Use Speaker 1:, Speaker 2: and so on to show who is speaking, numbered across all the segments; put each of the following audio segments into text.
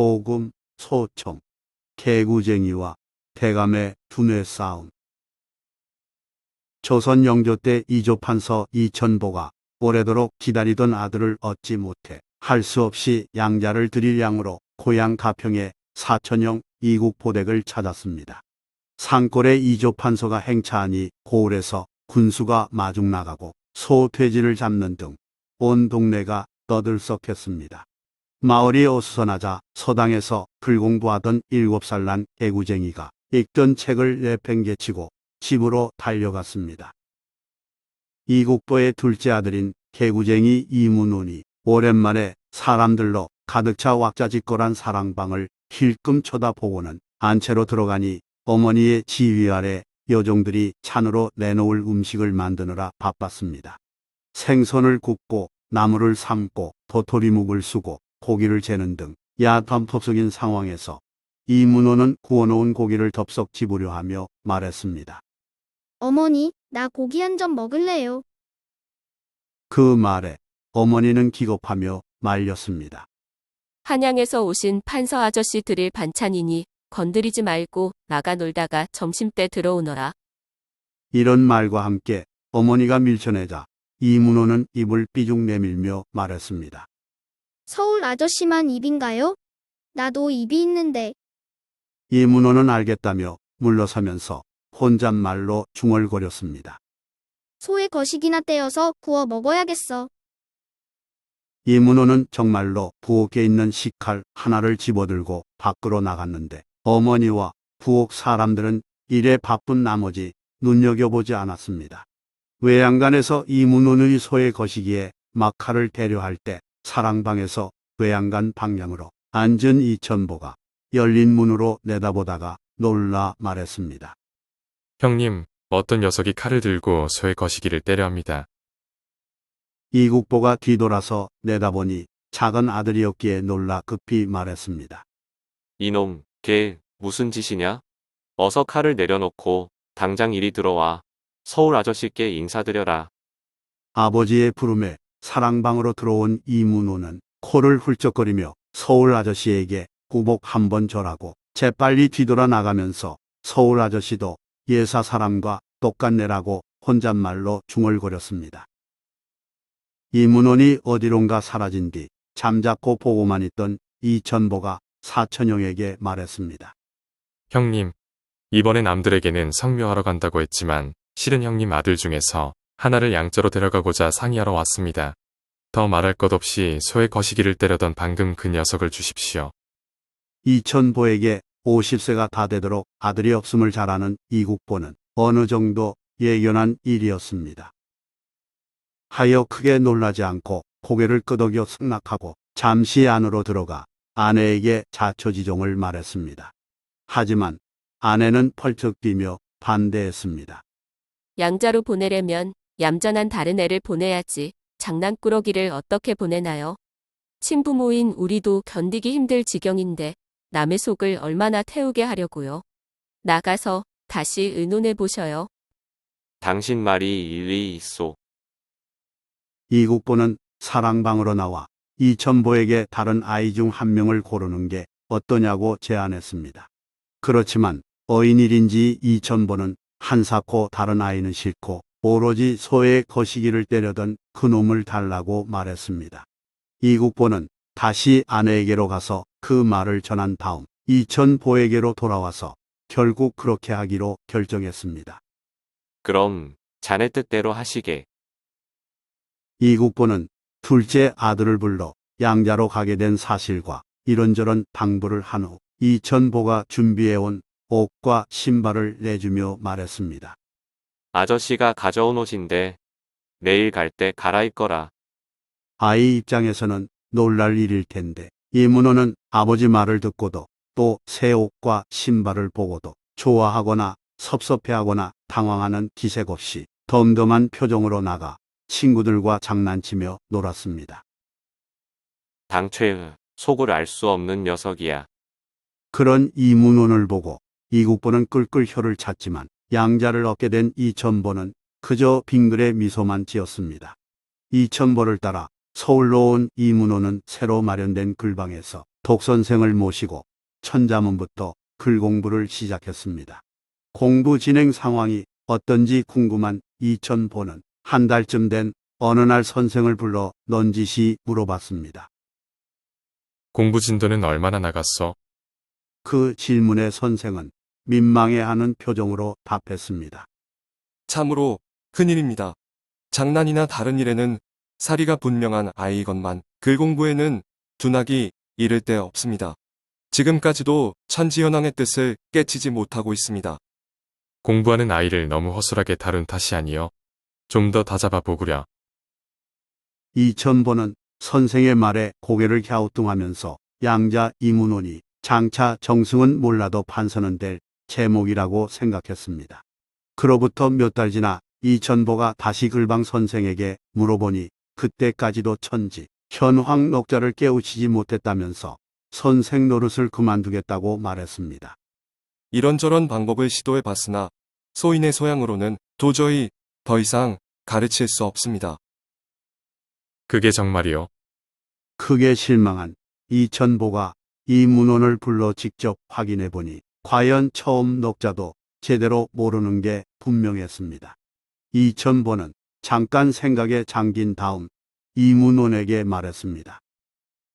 Speaker 1: 고금, 소청, 개구쟁이와 대감의 두뇌 싸움. 조선 영조 때 이조판서 이천보가 오래도록 기다리던 아들을 얻지 못해 할 수 없이 양자를 드릴 양으로 고향 가평의 사천형 이국포댁을 찾았습니다. 산골에 이조판서가 행차하니 고을에서 군수가 마중 나가고 소 돼지를 잡는 등 온 동네가 떠들썩했습니다. 마을이 어수선하자 서당에서 불공부하던 7살 난 개구쟁이가 읽던 책을 내팽개치고 집으로 달려갔습니다. 이국보의 둘째 아들인 개구쟁이 이문운이 오랜만에 사람들로 가득 차 왁자지껄한 사랑방을 힐끔 쳐다보고는 안채로 들어가니 어머니의 지휘 아래 여종들이 찬으로 내놓을 음식을 만드느라 바빴습니다. 생선을 굽고 나물을 삶고 도토리묵을 쓰고 고기를 재는 등 야단법석인 상황에서 이문호는 구워놓은 고기를 덥석 집으려 하며 말했습니다.
Speaker 2: 어머니, 나 고기 한 점 먹을래요.
Speaker 1: 그 말에 어머니는 기겁하며 말렸습니다.
Speaker 3: 한양에서 오신 판서 아저씨 드릴 반찬이니 건드리지 말고 나가 놀다가 점심때 들어오너라.
Speaker 1: 이런 말과 함께 어머니가 밀쳐내자 이문호는 입을 삐죽 내밀며 말했습니다.
Speaker 2: 서울 아저씨만 입인가요? 나도 입이 있는데.
Speaker 1: 이문호는 알겠다며 물러서면서 혼잣말로 중얼거렸습니다.
Speaker 2: 소의 거식이나 떼어서 구워 먹어야겠어.
Speaker 1: 이문호는 정말로 부엌에 있는 식칼 하나를 집어들고 밖으로 나갔는데 어머니와 부엌 사람들은 일에 바쁜 나머지 눈여겨보지 않았습니다. 외양간에서 이문호의 소의 거시기에 막칼을 대려할 때 사랑방에서 외양간 방향으로 앉은 이천보가 열린 문으로 내다보다가 놀라 말했습니다.
Speaker 4: 형님, 어떤 녀석이 칼을 들고 소의 거시기를 때려 합니다.
Speaker 1: 이국보가 뒤돌아서 내다보니 작은 아들이었기에 놀라 급히 말했습니다.
Speaker 5: 이놈, 걔 무슨 짓이냐? 어서 칼을 내려놓고 당장 이리 들어와. 서울 아저씨께 인사드려라.
Speaker 1: 아버지의 부름에 사랑방으로 들어온 이문호는 코를 훌쩍거리며 서울 아저씨에게 구복 한번 절하고 재빨리 뒤돌아 나가면서 서울 아저씨도 예사 사람과 똑같네라고 혼잣말로 중얼거렸습니다. 이문원이 어디론가 사라진 뒤 잠자코 보고만 있던 이천보가 사천형에게 말했습니다.
Speaker 4: 형님, 이번에 남들에게는 성묘하러 간다고 했지만 실은 형님 아들 중에서 하나를 양자로 데려가고자 상의하러 왔습니다. 더 말할 것 없이 소의 거시기를 때려던 방금 그 녀석을 주십시오.
Speaker 1: 이천보에게 50세가 다 되도록 아들이 없음을 잘 아는 이국보는 어느 정도 예견한 일이었습니다. 하여 크게 놀라지 않고 고개를 끄덕여 승낙하고 잠시 안으로 들어가 아내에게 자초지종을 말했습니다. 하지만 아내는 펄쩍 뛰며 반대했습니다.
Speaker 3: 양자로 보내려면 얌전한 다른 애를 보내야지. 장난꾸러기를 어떻게 보내나요? 친부모인 우리도 견디기 힘들 지경인데 남의 속을 얼마나 태우게 하려고요. 나가서 다시 의논해 보셔요.
Speaker 5: 당신 말이 일리 있소.
Speaker 1: 이국보는 사랑방으로 나와 이천보에게 다른 아이 중 한 명을 고르는 게 어떠냐고 제안했습니다. 그렇지만 어인일인지 이천보는 한사코 다른 아이는 싫고 오로지 소의 거시기를 때려던 그놈을 달라고 말했습니다. 이국보는 다시 아내에게로 가서 그 말을 전한 다음 이천보에게로 돌아와서 결국 그렇게 하기로 결정했습니다.
Speaker 5: 그럼 자네 뜻대로 하시게.
Speaker 1: 이국보는 둘째 아들을 불러 양자로 가게 된 사실과 이런저런 당부를 한 후 이천보가 준비해온 옷과 신발을 내주며 말했습니다.
Speaker 5: 아저씨가 가져온 옷인데 내일 갈 때 갈아입거라.
Speaker 1: 아이 입장에서는 놀랄 일일 텐데 이문호는 아버지 말을 듣고도 또 새 옷과 신발을 보고도 좋아하거나 섭섭해하거나 당황하는 기색 없이 덤덤한 표정으로 나가 친구들과 장난치며 놀았습니다.
Speaker 5: 당최 속을 알 수 없는 녀석이야.
Speaker 1: 그런 이문호를 보고 이국보는 끌끌 혀를 찼지만 양자를 얻게 된 이천보는 그저 빙그레 미소만 지었습니다. 이천보를 따라 서울로 온 이문호는 새로 마련된 글방에서 독선생을 모시고 천자문부터 글 공부를 시작했습니다. 공부 진행 상황이 어떤지 궁금한 이천보는 한 달쯤 된 어느 날 선생을 불러 넌지시 물어봤습니다.
Speaker 4: 공부 진도는 얼마나 나갔어?
Speaker 1: 그 질문에 선생은 민망해하는 표정으로 답했습니다.
Speaker 6: 참으로 큰일입니다. 장난이나 다른 일에는 사리가 분명한 아이건만 글 공부에는 둔하기 이를 데 없습니다. 지금까지도 천지현왕의 뜻을 깨치지 못하고 있습니다.
Speaker 4: 공부하는 아이를 너무 허술하게 다룬 탓이 아니여. 좀 더 다잡아 보구려.
Speaker 1: 이천보는 선생의 말에 고개를 갸우뚱하면서 양자 이문론이 장차 정승은 몰라도 판서는 될 제목이라고 생각했습니다. 그로부터 몇 달 지나 이천보가 다시 글방 선생에게 물어보니 그때까지도 천지 현황 녹자를 깨우치지 못했다면서 선생 노릇을 그만두겠다고 말했습니다.
Speaker 6: 이런저런 방법을 시도해 봤으나 소인의 소양으로는 도저히 더 이상 가르칠 수 없습니다.
Speaker 4: 그게 정말이요.
Speaker 1: 크게 실망한 이천보가 이문원을 불러 직접 확인해 보니 과연 처음 녹자도 제대로 모르는 게 분명했습니다. 이천보는 잠깐 생각에 잠긴 다음 이문원에게 말했습니다.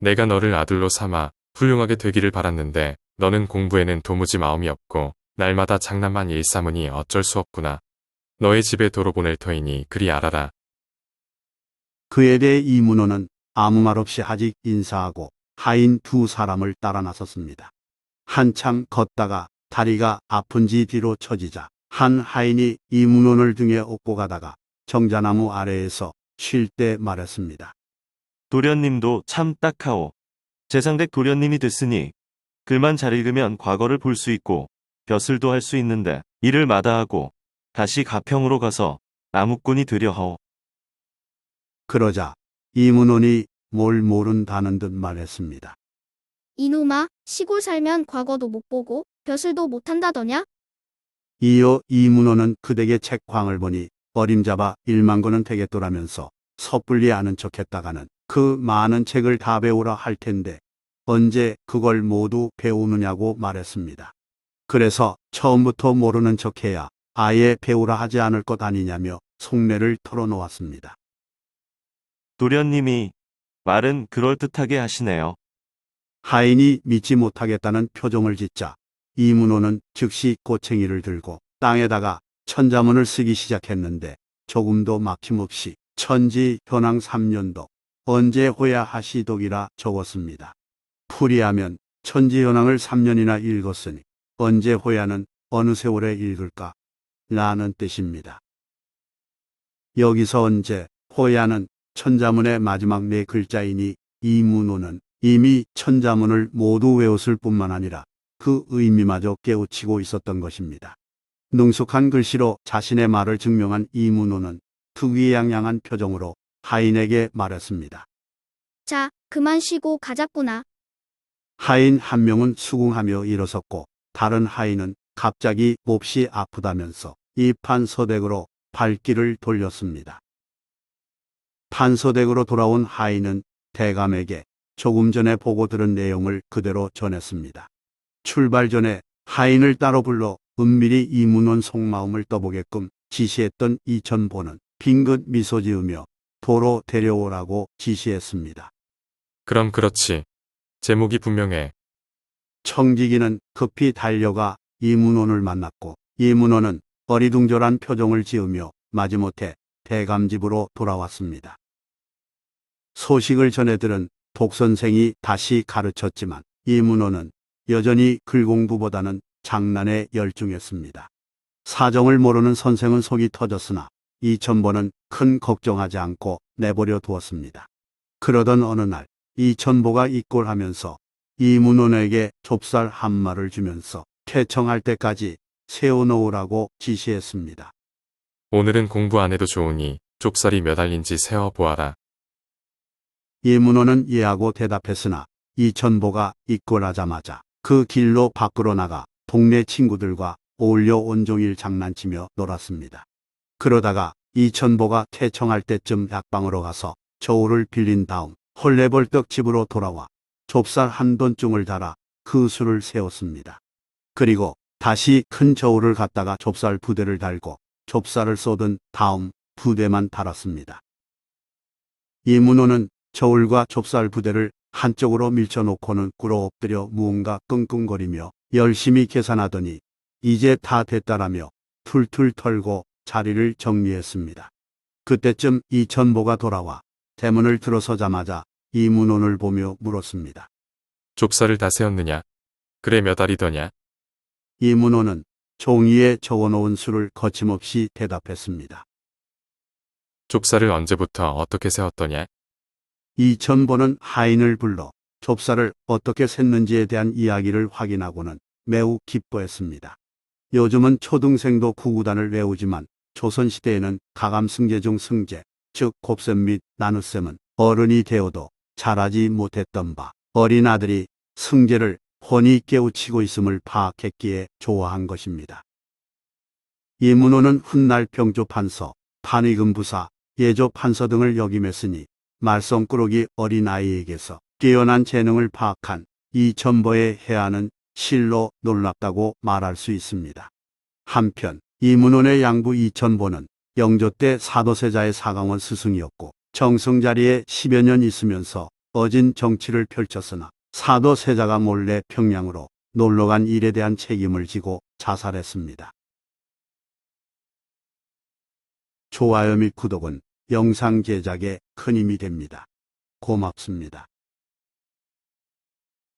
Speaker 4: 내가 너를 아들로 삼아 훌륭하게 되기를 바랐는데 너는 공부에는 도무지 마음이 없고 날마다 장난만 일삼으니 어쩔 수 없구나. 너의 집에 도로 보낼 터이니 그리 알아라.
Speaker 1: 그에 대해 이문호는 아무 말 없이 하직 인사하고 하인 두 사람을 따라 나섰습니다. 한참 걷다가 다리가 아픈지 뒤로 처지자 한 하인이 이문호를 등에 업고 가다가 정자나무 아래에서 쉴 때 말했습니다.
Speaker 7: 도련님도 참 딱하오. 재상댁 도련님이 됐으니 글만 잘 읽으면 과거를 볼 수 있고 벼슬도 할 수 있는데 이를 마다하고 다시 가평으로 가서 나무꾼이 되려 하오.
Speaker 1: 그러자 이문원이 뭘 모른다는 듯 말했습니다.
Speaker 2: 이놈아, 시골 살면 과거도 못 보고 벼슬도 못 한다더냐?
Speaker 1: 이어 이문호는 그대의 책광을 보니 어림잡아 1만 권은 되겠더라면서 섣불리 아는 척했다가는 그 많은 책을 다 배우라 할 텐데 언제 그걸 모두 배우느냐고 말했습니다. 그래서 처음부터 모르는 척해야 아예 배우라 하지 않을 것 아니냐며 속내를 털어놓았습니다.
Speaker 7: 도련님이 말은 그럴듯하게 하시네요.
Speaker 1: 하인이 믿지 못하겠다는 표정을 짓자 이문호는 즉시 꼬챙이를 들고 땅에다가 천자문을 쓰기 시작했는데 조금도 막힘없이 천지 현황 3년도 언제 호야 하시독이라 적었습니다. 풀이하면 천지 현황을 3년이나 읽었으니 언제 호야는 어느 세월에 읽을까? 라는 뜻입니다. 여기서 언제 호야는 천자문의 마지막 네 글자이니 이문호는 이미 천자문을 모두 외웠을 뿐만 아니라 그 의미마저 깨우치고 있었던 것입니다. 능숙한 글씨로 자신의 말을 증명한 이문호는 특이양양한 표정으로 하인에게 말했습니다.
Speaker 2: 자, 그만 쉬고 가자꾸나.
Speaker 1: 하인 한 명은 수긍하며 일어섰고 다른 하인은 갑자기 몹시 아프다면서 이 판서댁으로 발길을 돌렸습니다. 판서댁으로 돌아온 하인은 대감에게 조금 전에 보고 들은 내용을 그대로 전했습니다. 출발 전에 하인을 따로 불러 은밀히 이문원 속마음을 떠보게끔 지시했던 이천보는 빙긋 미소 지으며 도로 데려오라고 지시했습니다.
Speaker 4: 그럼 그렇지. 제목이 분명해.
Speaker 1: 청지기는 급히 달려가 이문원을 만났고 이문원은 어리둥절한 표정을 지으며 마지못해 대감 집으로 돌아왔습니다. 소식을 전해 들은 독선생이 다시 가르쳤지만 이문호는 여전히 글 공부보다는 장난에 열중했습니다. 사정을 모르는 선생은 속이 터졌으나 이천보는 큰 걱정하지 않고 내버려 두었습니다. 그러던 어느 날 이천보가 입골하면서 이문호에게 좁쌀 한 마를 주면서 퇴청할 때까지 세워놓으라고 지시했습니다.
Speaker 4: 오늘은 공부 안 해도 좋으니 좁쌀이 몇 알인지 세어보아라.
Speaker 1: 이문호는 예하고 대답했으나 이천보가 입골하자마자 그 길로 밖으로 나가 동네 친구들과 어울려 온종일 장난치며 놀았습니다. 그러다가 이천보가 퇴청할 때쯤 약방으로 가서 저울을 빌린 다음 헐레벌떡 집으로 돌아와 좁쌀 한 돈중을 달아 그 수를 세웠습니다. 그리고 다시 큰 저울을 갖다가 좁쌀 부대를 달고 좁쌀을 쏟은 다음 부대만 달았습니다. 이문호는 저울과 좁쌀 부대를 한쪽으로 밀쳐놓고는 꿇어 엎드려 무언가 끙끙거리며 열심히 계산하더니 이제 다 됐다라며 툴툴 털고 자리를 정리했습니다. 그때쯤 이천보가 돌아와 대문을 들어서자마자 이문호를 보며 물었습니다.
Speaker 4: 좁쌀을 다 세었느냐? 그래 몇 알이더냐?
Speaker 1: 이문호는 종이에 적어놓은 수를 거침없이 대답했습니다.
Speaker 4: 좁쌀을 언제부터 어떻게 세었더냐?
Speaker 1: 이천보는 하인을 불러 좁쌀을 어떻게 샜는지에 대한 이야기를 확인하고는 매우 기뻐했습니다. 요즘은 초등생도 구구단을 외우지만 조선시대에는 가감승제 중 승제, 즉 곱셈 및 나눗셈은 어른이 되어도 잘하지 못했던 바 어린 아들이 승제를 훤히 깨우치고 있음을 파악했기에 좋아한 것입니다. 이문호는 훗날 병조 판서, 판의금 부사, 예조 판서 등을 역임했으니 말썽꾸러기 어린 아이에게서 뛰어난 재능을 파악한 이천보의 해안은 실로 놀랍다고 말할 수 있습니다. 한편 이문호의 양부 이천보는 영조 때 사도세자의 사강원 스승이었고 정승자리에 10여 년 있으면서 어진 정치를 펼쳤으나 사도세자가 몰래 평양으로 놀러간 일에 대한 책임을 지고 자살했습니다. 좋아요 및 구독은 영상 제작에 큰 힘이 됩니다. 고맙습니다.